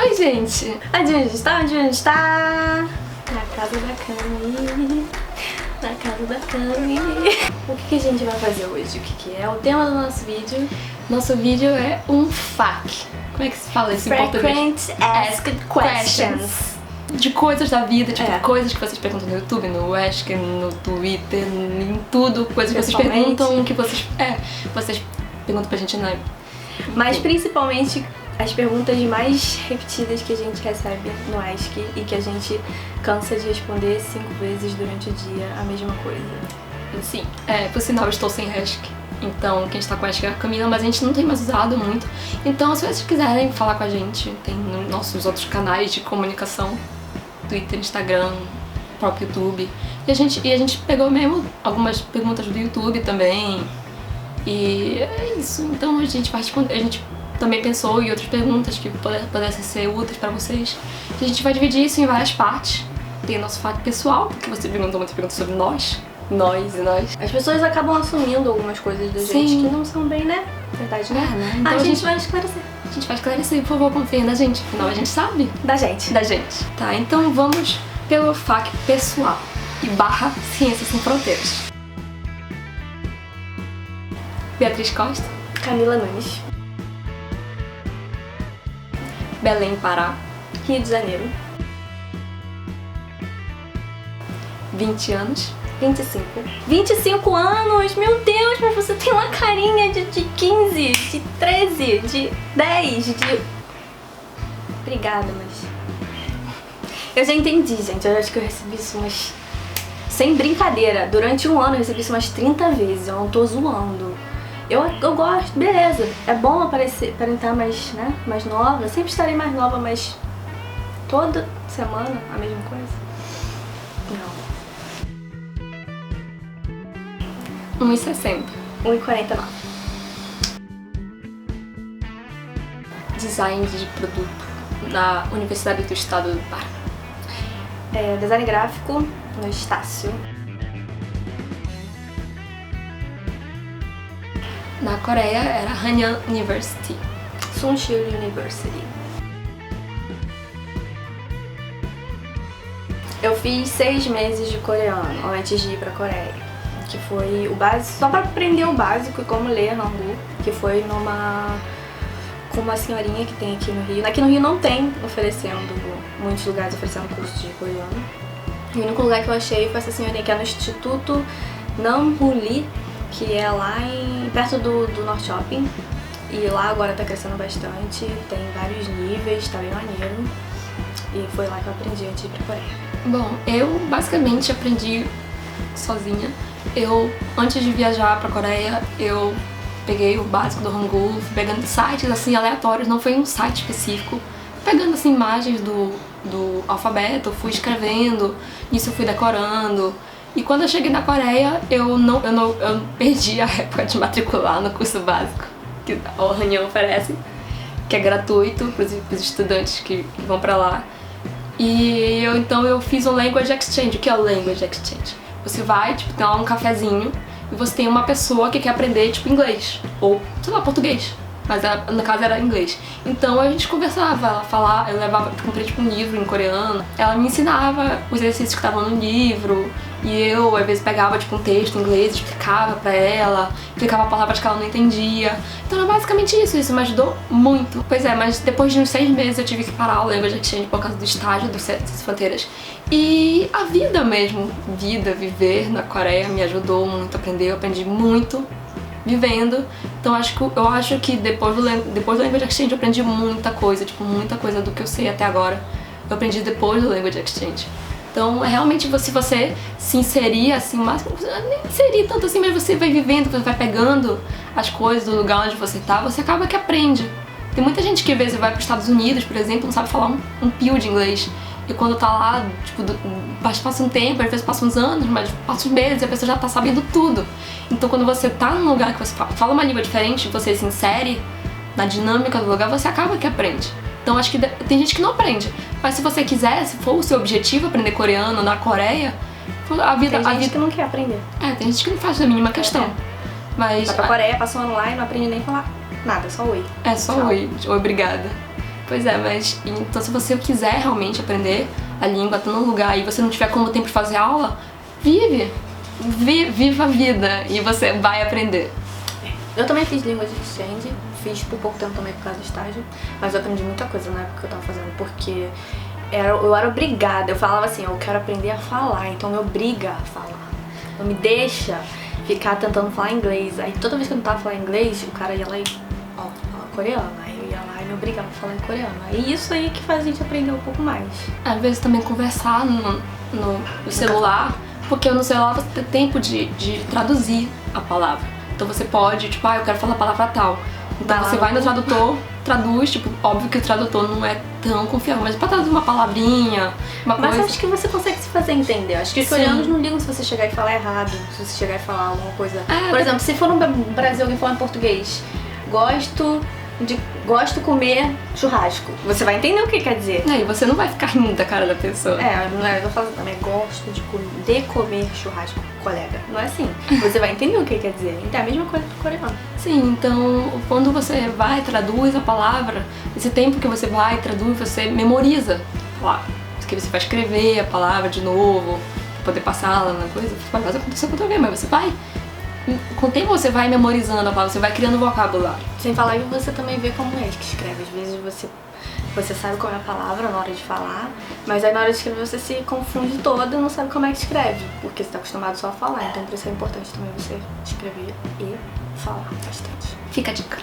Oi, gente! Onde a gente está? Onde a gente está? Na casa da Cami. Na casa da Cami. O que a gente vai fazer hoje? O que é o tema do nosso vídeo? Nosso vídeo é um FAQ. Como é que se fala isso em português? Frequent Asked Questions. De coisas da vida, tipo, coisas que vocês perguntam no YouTube, no Ask, no Twitter, em tudo, coisas que vocês perguntam, que vocês perguntam pra gente, né? Mas principalmente as perguntas mais repetidas que a gente recebe no Ask e que a gente cansa de responder 5 vezes durante o dia a mesma coisa. Sim, por sinal eu estou sem Ask. Então, quem está com a Ask é a Camila, mas a gente não tem mais usado muito. Então, se vocês quiserem falar com a gente, tem nos nossos outros canais de comunicação, Twitter, Instagram, próprio YouTube. E a gente pegou mesmo algumas perguntas do YouTube também. E é isso. Então, a gente vai responder. A gente também pensou em outras perguntas que pudessem ser úteis para vocês. E a gente vai dividir isso em várias partes. Tem o nosso fato pessoal, porque você perguntou muitas perguntas sobre nós. Nós. As pessoas acabam assumindo algumas coisas da gente que não são bem, né? Verdade, né? Então a gente vai esclarecer. A gente vai esclarecer, por favor, confiem na gente. Afinal, a gente sabe Da gente. Tá, então vamos pelo FAQ pessoal e / Ciências Sem Fronteiras. Beatriz Costa. Camila Nunes. Belém, Pará. Rio de Janeiro. 20 anos. 25. 25 anos! Meu Deus, mas você tem uma carinha de 15, de 13, de 10, de... Obrigada, mas... Eu já entendi, gente. Eu acho que eu recebi isso umas... Sem brincadeira, durante um ano eu recebi isso umas 30 vezes. Eu não tô zoando. Eu gosto, beleza. É bom aparentar mais, né, mais nova. Eu sempre estarei mais nova, mas... Toda semana a mesma coisa? Não. 1,60. 1,49. Design de produto na Universidade do Estado do Pará. Design gráfico no Estácio. Na Coreia era Hanyang University. Sunshine University. Eu fiz 6 meses de coreano antes de ir pra Coreia. Que foi o básico, só pra aprender o básico e como ler Hangul, que foi com uma senhorinha que tem aqui no Rio. Aqui no Rio não tem muitos lugares oferecendo curso de coreano. E o único lugar que eu achei foi essa senhorinha, que é no Instituto Namhuli, que é lá perto do North Shopping. E lá agora tá crescendo bastante, tem vários níveis, tá bem maneiro. E foi lá que eu aprendi antes de ir pra Coreia. Bom, eu basicamente aprendi sozinha. Antes de viajar pra Coreia, eu peguei o básico do Hangul, fui pegando sites assim aleatórios, não foi um site específico, pegando assim imagens do alfabeto, fui escrevendo, isso eu fui decorando. E quando eu cheguei na Coreia, eu perdi a época de matricular no curso básico que o Hanyang oferece, que é gratuito para os estudantes que vão pra lá. E então eu fiz um Language Exchange. O que é o Language Exchange? Você vai, tipo, tem lá um cafezinho e você tem uma pessoa que quer aprender, tipo, inglês. Ou, sei lá, português. Mas no caso era inglês. Então a gente conversava, ela falava, eu comprei tipo um livro em coreano. Ela me ensinava os exercícios que estavam no livro. E eu, às vezes, pegava tipo um texto em inglês, explicava pra ela, explicava palavras que ela não entendia. Então era basicamente isso me ajudou muito. Pois é, mas depois de uns 6 meses eu tive que parar o Language Exchange por causa do estágio do Ciências Sem Fronteiras. E a vida mesmo, viver na Coreia me ajudou muito a aprender, eu aprendi muito vivendo. Então eu acho que depois do Language Exchange eu aprendi muita coisa, tipo, muita coisa do que eu sei até agora. Eu aprendi depois do Language Exchange. Então, realmente, se você se inserir, assim, nem inserir tanto assim, mas você vai vivendo, você vai pegando as coisas do lugar onde você tá, você acaba que aprende. Tem muita gente que às vezes vai para os Estados Unidos, por exemplo, não sabe falar um pio de inglês. E quando tá lá, tipo, passa um tempo, às vezes passa uns anos, mas passa uns meses e a pessoa já tá sabendo tudo. Então, quando você tá num lugar que você fala uma língua diferente, você se insere na dinâmica do lugar, você acaba que aprende. Então acho que tem gente que não aprende. Mas se você quiser, se for o seu objetivo aprender coreano na Coreia, Tem gente que não quer aprender. Tem gente que não faz a mínima questão. Mas vai pra Coreia, passa um ano lá e não aprende nem a falar nada, só oi. Só oi, obrigada. Pois é, mas então se você quiser realmente aprender a língua, tá num lugar e você não tiver como tempo de fazer aula, viva a vida e você vai aprender. Eu também fiz línguas de exchange, fiz por pouco tempo também por causa do estágio, mas eu aprendi muita coisa na época que eu tava fazendo, porque eu era obrigada, eu falava assim, eu quero aprender a falar, então me obriga a falar, não me deixa ficar tentando falar inglês. Aí toda vez que eu não tava falando inglês, o cara ia lá e, fala coreano, aí eu ia lá e me obrigava a falar em coreano. Aí isso aí que faz a gente aprender um pouco mais. Às vezes também conversar no celular, porque no celular você tem tempo de traduzir a palavra. Então você pode, tipo, eu quero falar a palavra tal. Então você vai no tradutor, traduz, tipo, óbvio que o tradutor não é tão confiável, mas pra traduzir uma palavrinha, uma coisa... Mas acho que você consegue se fazer entender. Acho que os coreanos não ligam se você chegar e falar errado, se você chegar e falar alguma coisa... Por exemplo, se for no Brasil alguém falar em português, gosto de comer churrasco. Você vai entender o que quer dizer. E você não vai ficar rindo da cara da pessoa. Eu falo também, gosto de comer churrasco, colega. Não é assim. Você vai entender o que quer dizer. Então é a mesma coisa pro coreano. Sim, então quando você vai, traduz a palavra, esse tempo que você vai, traduz, você memoriza a palavra. Porque você vai escrever a palavra de novo, poder passar lá na coisa. Você pode fazer acontecer com outra vez, mas você vai... Com o tempo você vai memorizando a palavra, você vai criando vocabulário. Sem falar que você também vê como é que escreve. Às vezes você sabe como é a palavra na hora de falar, mas aí na hora de escrever você se confunde toda e não sabe como é que escreve, porque você está acostumado só a falar. Então por isso é importante também você escrever e falar bastante. Fica a dica.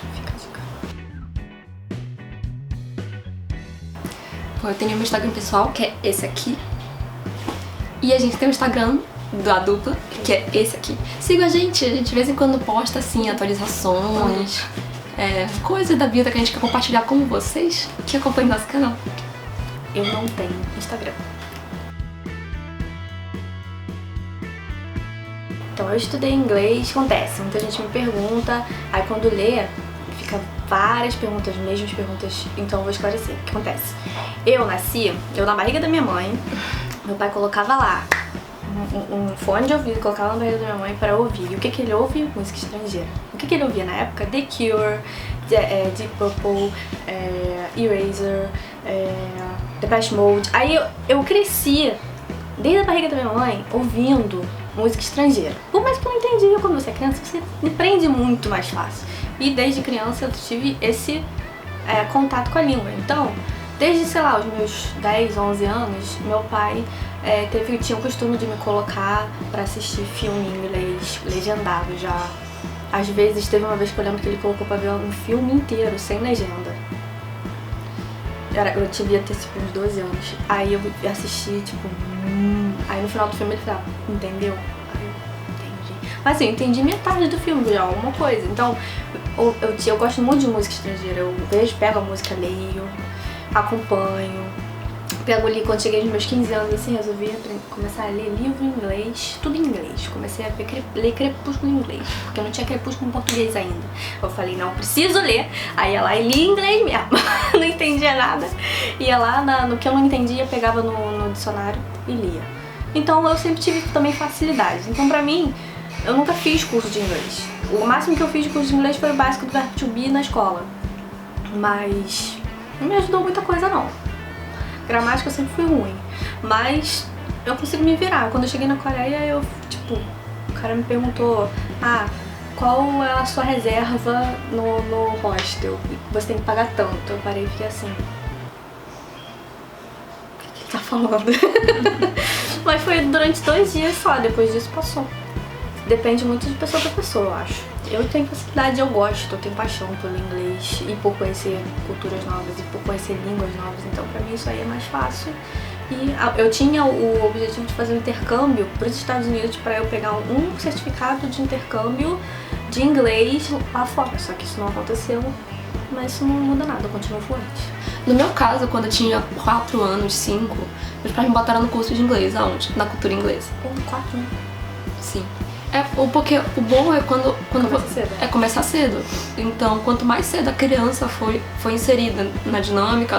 Bom, eu tenho meu Instagram pessoal, que é esse aqui. E a gente tem o Instagram da dupla, que é esse aqui. Siga a gente de vez em quando posta assim atualizações, coisas da vida que a gente quer compartilhar com vocês que acompanham nosso canal. Eu não tenho Instagram. Então eu estudei inglês, acontece, muita gente me pergunta, aí quando lê, fica várias perguntas, mesmas perguntas, então eu vou esclarecer o que acontece. Eu nasci na barriga da minha mãe, meu pai colocava lá um fone de ouvido, colocava na barriga da minha mãe para ouvir. E o que ele ouve? Música estrangeira. O que ele ouvia na época? The Cure, Deep Purple, Eraser, Depeche Mode. Aí eu cresci, desde a barriga da minha mãe, ouvindo música estrangeira. Por mais que eu não entendia, quando você é criança, você aprende muito mais fácil. E desde criança eu tive esse contato com a língua. Então, desde, sei lá, os meus 10, 11 anos, meu pai tinha o costume de me colocar pra assistir filme em inglês, legendado já. Às vezes, teve uma vez que eu lembro que ele colocou pra ver um filme inteiro, sem legenda. Eu devia ter, tipo, uns 12 anos. Aí eu assisti, tipo... Aí no final do filme ele falava, entendeu? Aí eu entendi. Mas assim, eu entendi metade do filme, já, alguma coisa. Então, eu gosto muito de música estrangeira. Eu pego a música, leio, acompanho. Pego ali, quando cheguei nos meus 15 anos, assim, resolvi começar a ler livro em inglês, tudo em inglês. Comecei a ler Crepúsculo em inglês, porque eu não tinha Crepúsculo em português ainda. Eu falei, não, preciso ler. Aí ia lá e li em inglês mesmo, não entendia nada. Ia lá, no que eu não entendia, pegava no dicionário e lia. Então eu sempre tive também facilidade. Então pra mim, eu nunca fiz curso de inglês. O máximo que eu fiz de curso de inglês foi o básico do verbo to be na escola. Mas não me ajudou muita coisa não. Gramática eu sempre fui ruim, mas eu consigo me virar. Quando eu cheguei na Coreia, o cara me perguntou, qual é a sua reserva no hostel? Você tem que pagar tanto. Eu parei e fiquei assim, o que ele tá falando? Mas foi durante 2 dias só, depois disso passou. Depende muito de pessoa pra pessoa, eu acho. Eu tenho facilidade, eu gosto, eu tenho paixão pelo inglês e por conhecer culturas novas e por conhecer línguas novas, então pra mim isso aí é mais fácil. E eu tinha o objetivo de fazer um intercâmbio para os Estados Unidos para eu pegar um certificado de intercâmbio de inglês lá fora, só que isso não aconteceu, mas isso não muda nada, eu continuo fluente. No meu caso, quando eu tinha 4 anos, 5, meus pais me botaram no curso de inglês, aonde? Na cultura inglesa. 4, né? Sim. Porque o bom é quando Começa cedo. Começar cedo. Então, quanto mais cedo a criança foi inserida na dinâmica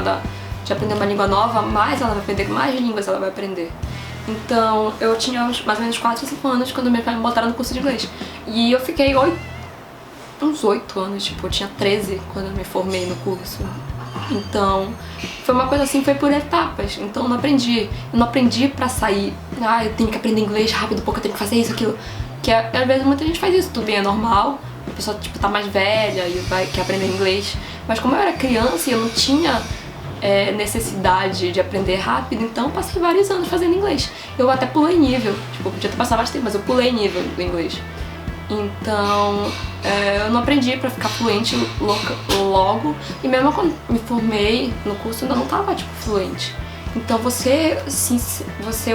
de aprender uma língua nova, mais ela vai aprender, mais línguas ela vai aprender. Então, eu tinha mais ou menos 4 ou 5 anos quando meus pais me botaram no curso de inglês. E eu fiquei uns 8 anos, tipo, eu tinha 13 quando eu me formei no curso. Então, foi uma coisa assim, foi por etapas. Então eu não aprendi pra sair, eu tenho que aprender inglês rápido porque eu tenho que fazer isso, aquilo. Que às vezes muita gente faz isso, tudo bem, é normal. A pessoa, tipo, tá mais velha e quer aprender inglês. Mas como eu era criança e eu não tinha necessidade de aprender rápido, então eu passei vários anos fazendo inglês. Eu até pulei nível, tipo, eu podia ter passado mais tempo, mas eu pulei nível do inglês. Então, eu não aprendi pra ficar fluente logo. E mesmo quando me formei no curso, eu ainda não tava, tipo, fluente. Então você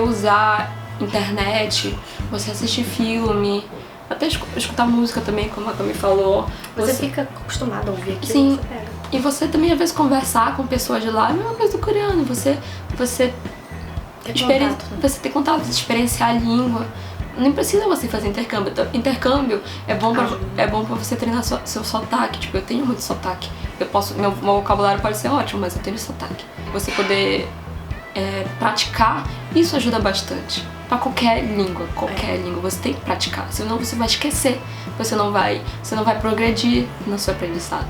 usar internet, você assistir filme, até escutar música também, como a Cami falou. Você fica acostumado a ouvir aquilo. Sim. Você pega. E você também, às vezes, conversar com pessoas de lá, é a mesma coisa do coreano. Você ter contato, experienciar a língua. Nem precisa você fazer intercâmbio. Intercâmbio é bom pra você treinar seu sotaque. Tipo, eu tenho muito sotaque. Meu vocabulário pode ser ótimo, mas eu tenho sotaque. Você poder praticar, isso ajuda bastante. Pra qualquer língua, você tem que praticar. Senão você vai esquecer. Você não vai progredir no seu aprendizado.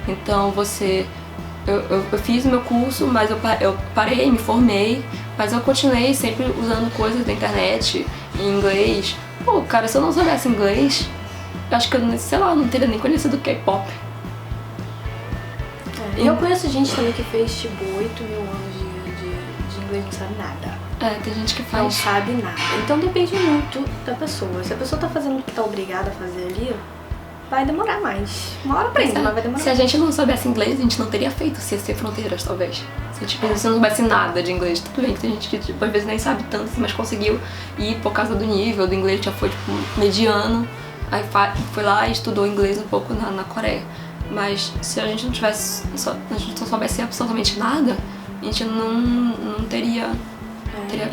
Então eu fiz meu curso, mas eu parei, me formei, mas eu continuei sempre usando coisas da internet em inglês. Pô, cara, se eu não soubesse inglês, eu acho que eu, sei lá, não teria nem conhecido K-pop. E eu conheço gente também que fez tipo 8 mil anos de inglês, não sabe nada. Tem gente que faz. Não sabe nada. Então depende muito da pessoa. Se a pessoa tá fazendo o que tá obrigada a fazer ali, vai demorar mais. Uma hora aprende, mas vai demorar. Se a gente não soubesse inglês, a gente não teria feito CC Fronteiras, talvez. Se não soubesse nada de inglês, tudo bem que tem gente que tipo, às vezes nem sabe tanto, mas conseguiu ir por causa do nível do inglês, já foi tipo mediano, aí foi lá e estudou inglês um pouco na Coreia. Mas se a gente não tivesse, a gente não soubesse absolutamente nada, a gente não teria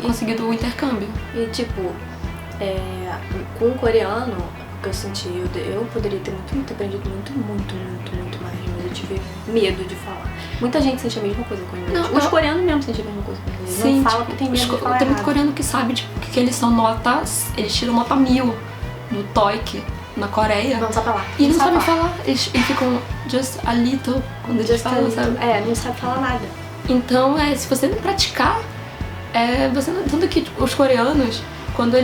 conseguido o intercâmbio. E tipo, com o coreano, que eu senti, eu poderia ter muito aprendido muito mais, mas eu tive medo de falar. Muita gente sente a mesma coisa com o inglês. Os coreanos mesmo sentem a mesma coisa com o inglês. Sim, não fala que tem medo de falar. Tem muito coreano que sabe tipo, que eles são eles tiram nota 1000 no TOEIC na Coreia. Vamos só pra lá. E eles não sabem falar, eles ficam just a little quando eles falam, sabe? Não sabe falar nada. Então, se você não praticar, tanto que tipo, os coreanos, quando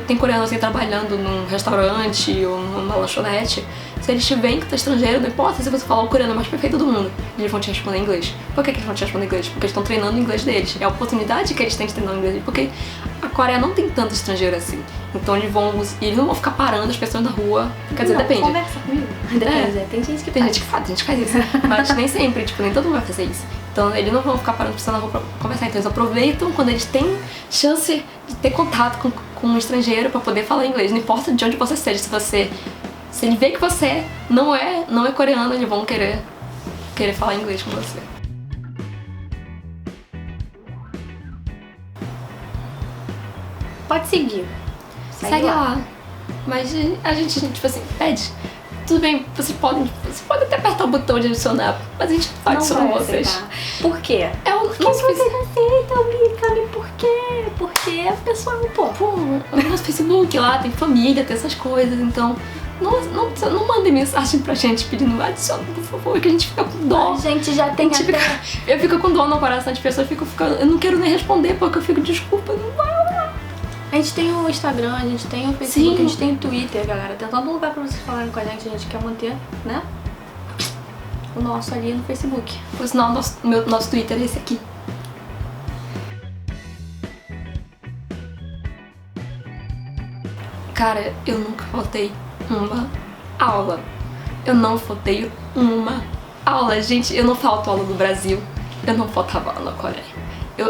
tem coreanos assim, trabalhando num restaurante ou numa lanchonete, se eles te veem que tu é estrangeiro, não importa se você falar o coreano mais perfeito do mundo, eles vão te responder em inglês. Por que eles vão te responder em inglês? Porque eles estão treinando o inglês deles. É a oportunidade que eles têm de treinar o inglês, porque a Coreia não tem tanto estrangeiro assim. Então eles não vão ficar parando as pessoas na rua. Quer dizer, depende. Conversa comigo. Depende. Tem gente que faz. Tem gente que faz isso. Mas nem sempre, tipo, nem todo mundo vai fazer isso. Então eles não vão ficar parando as pessoas na rua pra conversar. Então eles aproveitam quando eles têm chance de ter contato com um estrangeiro pra poder falar inglês. Não importa de onde você seja, se ele vê que você não é coreano, eles vão querer falar inglês com você. Pode seguir. Segue lá. Mas a gente, tipo assim, pede. Tudo bem, você pode até apertar o botão de adicionar, mas a gente não vai adicionar vocês. Por quê? Por que você não aceita, Cami? Por quê? Porque a pessoa no nosso Facebook lá tem família, tem essas coisas, então não mandem mensagem pra gente pedindo adiciona, por favor, que a gente fica com dó. A gente já tem eu fico com dó no coração de pessoas, eu não quero nem responder porque eu fico, desculpa, não vai. A gente tem o Instagram, a gente tem o Facebook, sim. A gente tem o Twitter, galera. Tem todo lugar pra vocês falarem com a gente quer manter, né? O nosso ali no Facebook. Pois não, nosso Twitter é esse aqui. Cara, eu nunca faltei uma aula. Eu não faltei uma aula. Gente, eu não falto aula no Brasil. Eu não faltava aula na Coreia.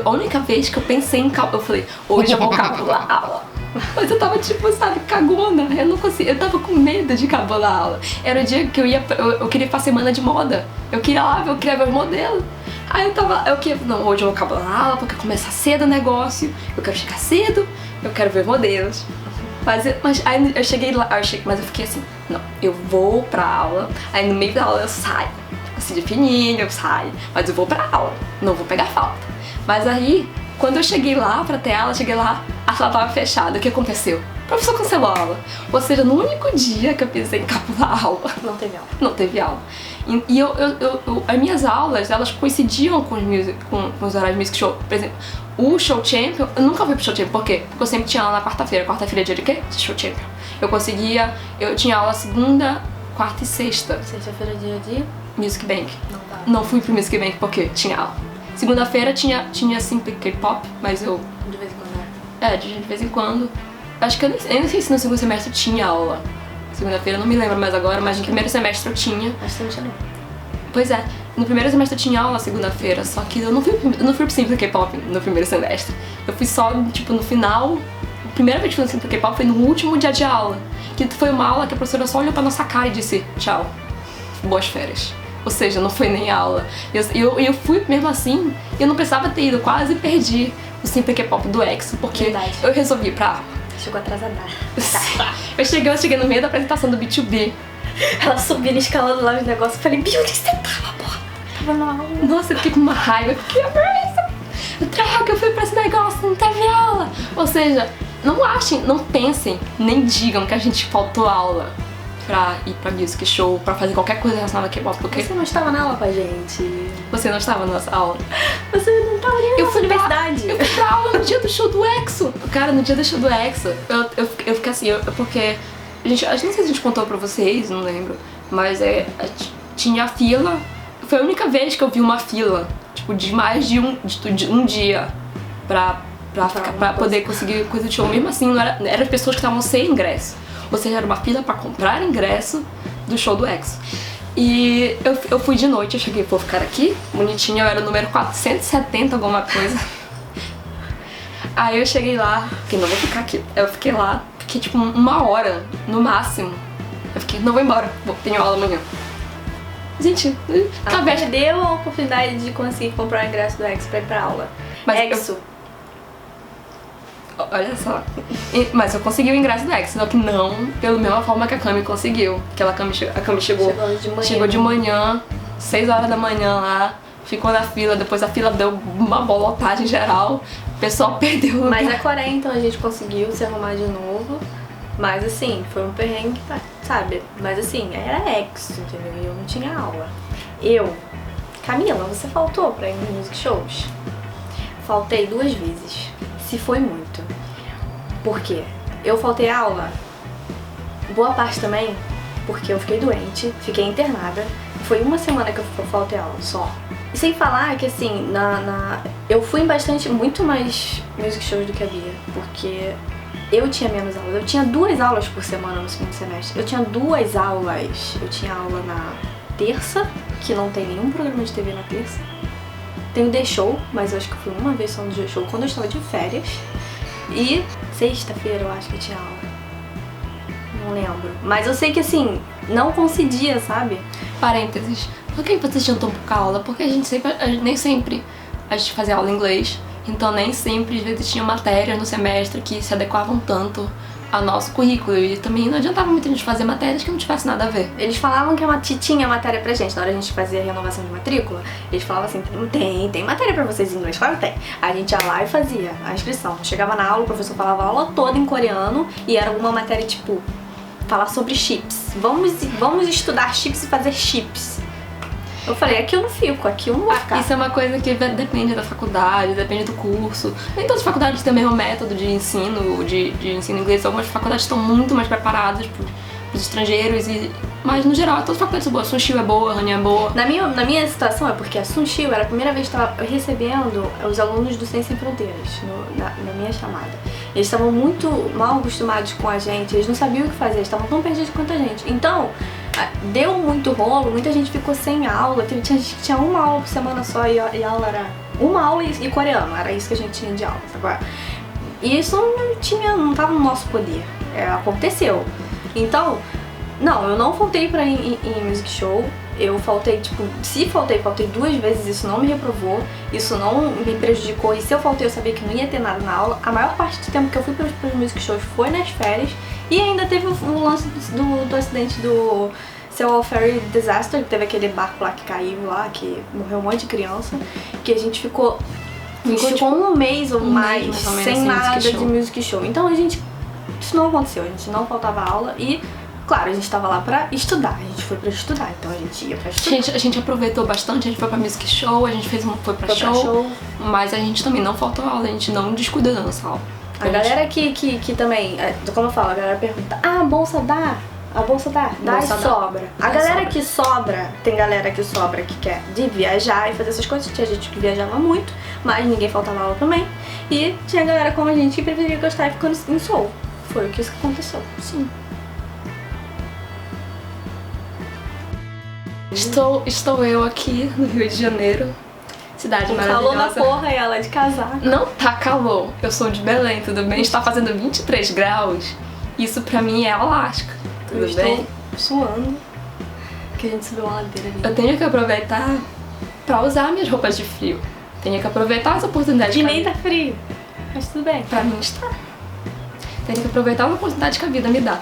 A única vez que eu pensei em eu falei, hoje eu vou cabular a aula. Mas eu tava tipo, sabe, cagona. Eu não conseguia, eu tava com medo de cabular a aula. Era o dia que eu queria ir pra semana de moda. Eu queria ver os modelos. Aí não, hoje eu vou cabular a aula porque começa cedo o negócio. Eu quero chegar cedo, eu quero ver modelos. Mas aí eu cheguei lá, mas eu fiquei assim, não, eu vou pra aula. Aí no meio da aula eu saio. Assim, de fininho, eu saio. Mas eu vou pra aula, não vou pegar falta. Mas aí, quando eu cheguei lá pra ter aula, a sala tava fechada. O que aconteceu? professor cancelou a aula. Ou seja, no único dia que eu pensei em capular a aula, Não teve aula. não teve aula. E as minhas aulas, elas coincidiam com os horários de music show. Por exemplo, o show champion, eu nunca fui pro show champion. Por quê? Porque eu sempre tinha aula na quarta-feira. Quarta-feira é dia de quê? De show champion. Eu tinha aula segunda, quarta e sexta. Sexta-feira é dia de Music Bank. Não dá. Não fui pro Music Bank porque tinha aula. Segunda-feira tinha Simply K-pop, mas eu... De vez em quando. de vez em quando. Acho que eu nem sei se no segundo semestre tinha aula. Segunda-feira, não me lembro mais agora, mas no primeiro semestre eu tinha. Acho que não tinha não. Pois é, no primeiro semestre eu tinha aula segunda-feira, só que eu não fui pro Simply K-pop no primeiro semestre. Eu fui só, tipo, no final. A primeira vez que eu fui no Simply K-pop foi no último dia de aula. Que foi uma aula que a professora só olhou pra nossa cara e disse: tchau, boas férias. Ou seja, não foi nem aula. Eu fui mesmo assim, eu não precisava ter ido, quase perdi o Simply K-pop do EXO, porque Verdade. eu resolvi ir pra aula. Chegou atrasada. Eu cheguei no meio da apresentação do B2B. Ela subindo, escalando lá os negócios. Eu falei, Beauty, você tava, porra. Tava na aula. Nossa, eu fiquei com uma raiva. Que eu fui pra esse negócio, não teve aula. Ou seja, não pensem, nem digam que a gente faltou aula pra ir pra music show, pra fazer qualquer coisa relacionada a K-pop, porque Você não estava na aula com a gente. você não estava na nossa aula. Você não estava nem na nossa universidade. Eu fui pra aula no dia do show do EXO. Cara, no dia do show do EXO, eu fiquei assim, porque... Gente, não sei se a gente contou pra vocês, não lembro, mas tinha fila. Foi a única vez que eu vi uma fila, tipo, de mais de um dia pra poder conseguir coisa de show. Mesmo assim, não era as pessoas que estavam sem ingresso. Ou seja, era uma fila pra comprar ingresso do show do EXO. E eu fui de noite, eu cheguei, vou ficar aqui, bonitinha, eu era o número 470, alguma coisa. Aí eu cheguei lá, fiquei, não vou ficar aqui. Eu fiquei lá, fiquei tipo uma hora, no máximo. Eu fiquei, não vou embora, tenho aula amanhã. Gente, perdeu a oportunidade de conseguir comprar o ingresso do EXO pra ir pra aula. Mas EXO. Olha só. Mas eu consegui o ingresso do EXO, só que não pela mesma forma que a Cami conseguiu. Que a Cami chegou de manhã, 6 horas da manhã lá, ficou na fila, depois a fila deu uma bolotagem geral, o pessoal perdeu o lugar. Mas a Coreia, então, a gente conseguiu se arrumar de novo. Mas assim, foi um perrengue, sabe? Mas assim, era EXO, entendeu? E eu não tinha aula. Camila, você faltou pra ir nos music shows? Faltei 2 vezes. Se foi muito. Por quê? Eu faltei a aula. Boa parte também porque eu fiquei doente, fiquei internada. Foi uma semana que eu faltei aula só. E sem falar que assim, eu fui em muito mais music shows do que a Bia, porque eu tinha menos aulas. Eu tinha 2 aulas por semana no segundo semestre. Eu tinha 2 aulas. Eu tinha aula na terça, que não tem nenhum programa de TV na terça. Tem o The Show, mas eu acho que eu fui uma vez só no The Show quando eu estava de férias. E sexta-feira eu acho que tinha aula. Não lembro. Mas eu sei que assim, não coincidia, sabe? Parênteses. Por que vocês tinham tão pouca aula? Porque nem sempre a gente fazia aula em inglês. Então nem sempre, às vezes, tinha matérias no semestre que se adequavam tanto ao nosso currículo. E também não adiantava muito a gente fazer matérias que não tivesse nada a ver. Eles falavam que tinha matéria pra gente. Na hora a gente fazia a renovação de matrícula, eles falavam assim, tem matéria pra vocês em inglês, claro que tem. A gente ia lá e fazia a inscrição. Chegava na aula, o professor falava a aula toda em coreano e era alguma matéria tipo, falar sobre chips. Vamos estudar chips e fazer chips. Eu falei, aqui eu não fico, aqui eu não vou ficar. Isso é uma coisa que depende da faculdade, depende do curso. Nem todas as faculdades têm o mesmo método de ensino, de ensino inglês. Algumas faculdades estão muito mais preparadas para os estrangeiros, mas no geral todas as faculdades são boas. Sunshine é boa, Hanya é boa. Na minha situação é porque a Sunshine era a primeira vez que eu estava recebendo os alunos do Ciência Sem Fronteiras na minha chamada. Eles estavam muito mal acostumados com a gente, eles não sabiam o que fazer, eles estavam tão perdidos quanto a gente. Então, deu muito rolo, muita gente ficou sem aula, tinha gente que tinha uma aula por semana só e a aula era uma aula e coreano, era isso que a gente tinha de aula. Agora, e isso não estava no nosso poder, aconteceu. Então, não, eu não faltei pra ir em music show, eu faltei, se faltei 2 vezes, isso não me reprovou, isso não me prejudicou, e se eu faltei eu sabia que não ia ter nada na aula. A maior parte do tempo que eu fui pros music shows foi nas férias, e ainda teve o lance do acidente do Seoul Ferry Disaster, que teve aquele barco lá que caiu lá, que morreu um monte de criança, que a gente ficou um mês ou mais ou menos, sem nada de music show. Então a gente isso não aconteceu, a gente não faltava aula e, claro, a gente tava lá pra estudar, a gente foi pra estudar, então a gente ia pra estudar. A gente aproveitou bastante, a gente foi pra music show, a gente foi pra show, mas a gente também não faltou aula, a gente não descuidou da nossa aula. A galera que também, como eu falo, a galera pergunta, a bolsa dá? A bolsa dá e sobra. A galera que sobra, tem galera que sobra que quer de viajar e fazer essas coisas. Tinha gente que viajava muito, mas ninguém faltava aula também. E tinha galera como a gente que preferia gostar e ficando em Seoul. Foi o que isso que aconteceu. Sim. Estou eu aqui no Rio de Janeiro, cidade maravilhosa. Calor na porra e ela de casaco. Não tá calor, eu sou de Belém, tudo bem? Está fazendo 23 graus, isso pra mim é Alasca. Tudo eu bem? Estou suando, que a gente subiu uma ladeira ali. Eu tenho que aproveitar pra usar minhas roupas de frio. Tenho que aproveitar as oportunidades E nem tá frio, mas tudo bem. Pra mim está. Tenho que aproveitar as oportunidades que a vida me dá.